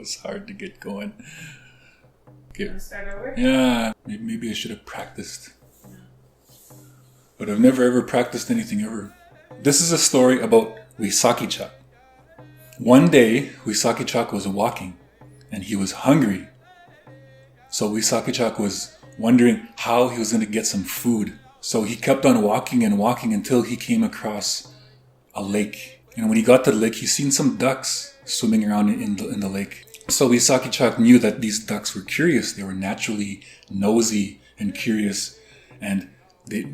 was hard to get going. Okay. You want to start over? Yeah, maybe I should have practiced. But I've never ever practiced anything ever. This is a story about Wisakecahk. One day, Wisakecahk was walking and he was hungry. So Wisakecahk was wondering how he was going to get some food. So he kept on walking and walking until he came across a lake. And when he got to the lake, he seen some ducks swimming around in the lake. So Wisakecahk knew that these ducks were curious. They were naturally nosy and curious. And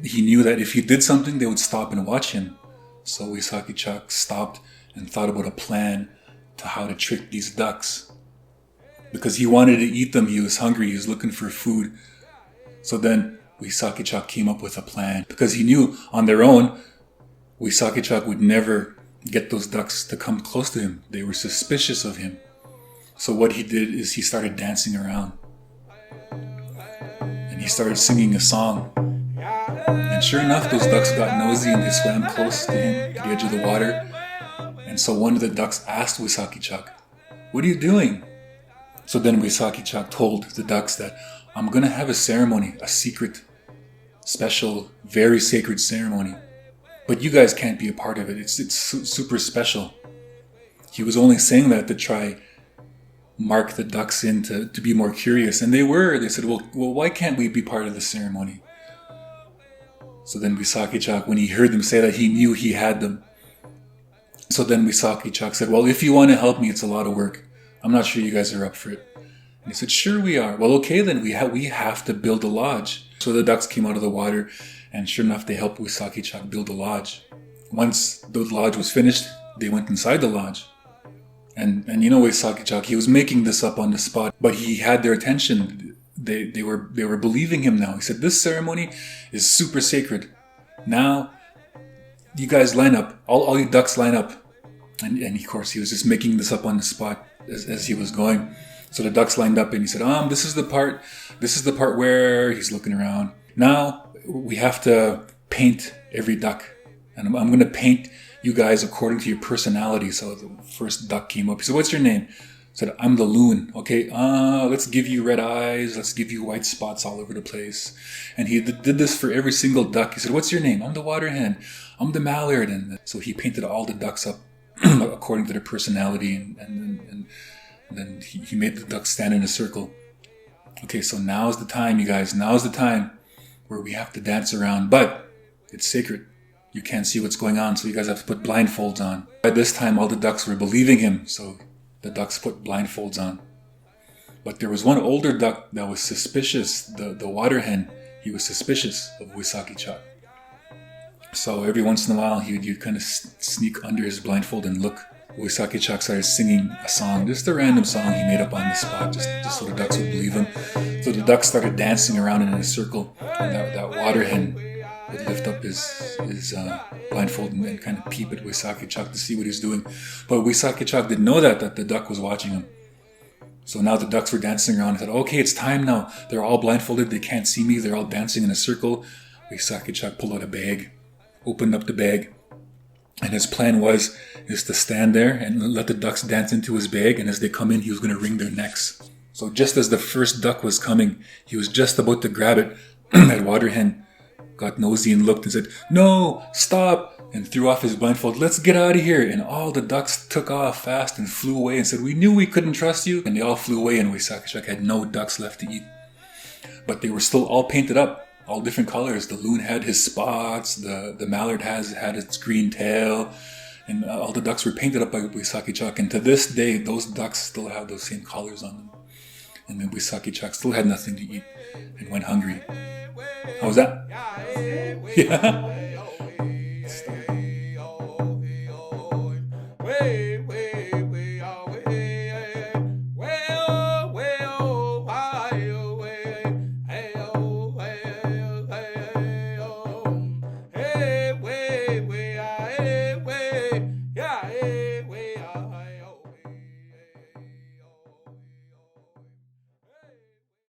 he knew that if he did something, they would stop and watch him. So Wisakecahk stopped and thought about a plan to how to trick these ducks. Because he wanted to eat them, he was hungry, he was looking for food. So then Wisakecahk came up with a plan. Because he knew on their own, Wisakecahk would never get those ducks to come close to him. They were suspicious of him. So what he did is he started dancing around. And he started singing a song. And sure enough, those ducks got nosy and they swam close to him, to the edge of the water. And so one of the ducks asked Wisakecahk, "What are you doing?" So then Wisakecahk told the ducks that, "I'm going to have a ceremony, a secret, special, very sacred ceremony. But you guys can't be a part of it. It's super special." He was only saying that to try mark the ducks in to be more curious. And they were. They said, well, why can't we be part of the ceremony? So then Wisakecahk, when he heard them say that, he knew he had them. So then Wisakecahk said, "Well, if you want to help me, it's a lot of work. I'm not sure you guys are up for it." And he said, "Sure we are." "Well, okay then, we have to build a lodge." So the ducks came out of the water, and sure enough, they helped Wisakecahk build a lodge. Once the lodge was finished, they went inside the lodge. And you know Wisakecahk, he was making this up on the spot, but he had their attention. They were believing him now. He said, "This ceremony is super sacred. Now, you guys line up. All you ducks line up." And of course, he was just making this up on the spot as he was going. So the ducks lined up and he said, this is the part where," he's looking around. "Now, we have to paint every duck. And I'm going to paint you guys according to your personality." So the first duck came up. He said, "What's your name?" I said, "I'm the loon." "Okay, let's give you red eyes. Let's give you white spots all over the place." And he did this for every single duck. He said, "What's your name?" "I'm the water hen. I'm the mallard." And so he painted all the ducks up according to their personality. And then he made the ducks stand in a circle. "Okay, so now's the time, you guys. Now's the time where we have to dance around. But it's sacred. You can't see what's going on, so you guys have to put blindfolds on." By this time, all the ducks were believing him, so the ducks put blindfolds on. But there was one older duck that was suspicious, the water hen. He was suspicious of Wisakecahk. So every once in a while, he'd kind of sneak under his blindfold and look. Wisakecahk started singing a song, just a random song he made up on the spot, just so the ducks would believe him. So the ducks started dancing around in a circle, and that water hen would lift up his blindfold and kind of peep at Wisakecahk to see what he's doing. But Wisakecahk didn't know that the duck was watching him. So now the ducks were dancing around and said, "Okay, it's time now. They're all blindfolded. They can't see me. They're all dancing in a circle." Wisakecahk pulled out a bag, opened up the bag, and his plan was to stand there and let the ducks dance into his bag. And as they come in, he was going to wring their necks. So just as the first duck was coming, he was just about to grab it. That water hen got nosy and looked and said, "No, stop," and threw off his blindfold. "Let's get out of here." And all the ducks took off fast and flew away and said, "We knew we couldn't trust you." And they all flew away, and Wisakecahk had no ducks left to eat. But they were still all painted up, all different colors. The loon had his spots, the mallard had its green tail, and all the ducks were painted up by Wisakecahk. And to this day, those ducks still have those same colors on them. And then Wisakecahk still had nothing to eat and went hungry. How was that? Yeah, it was good. Yeah.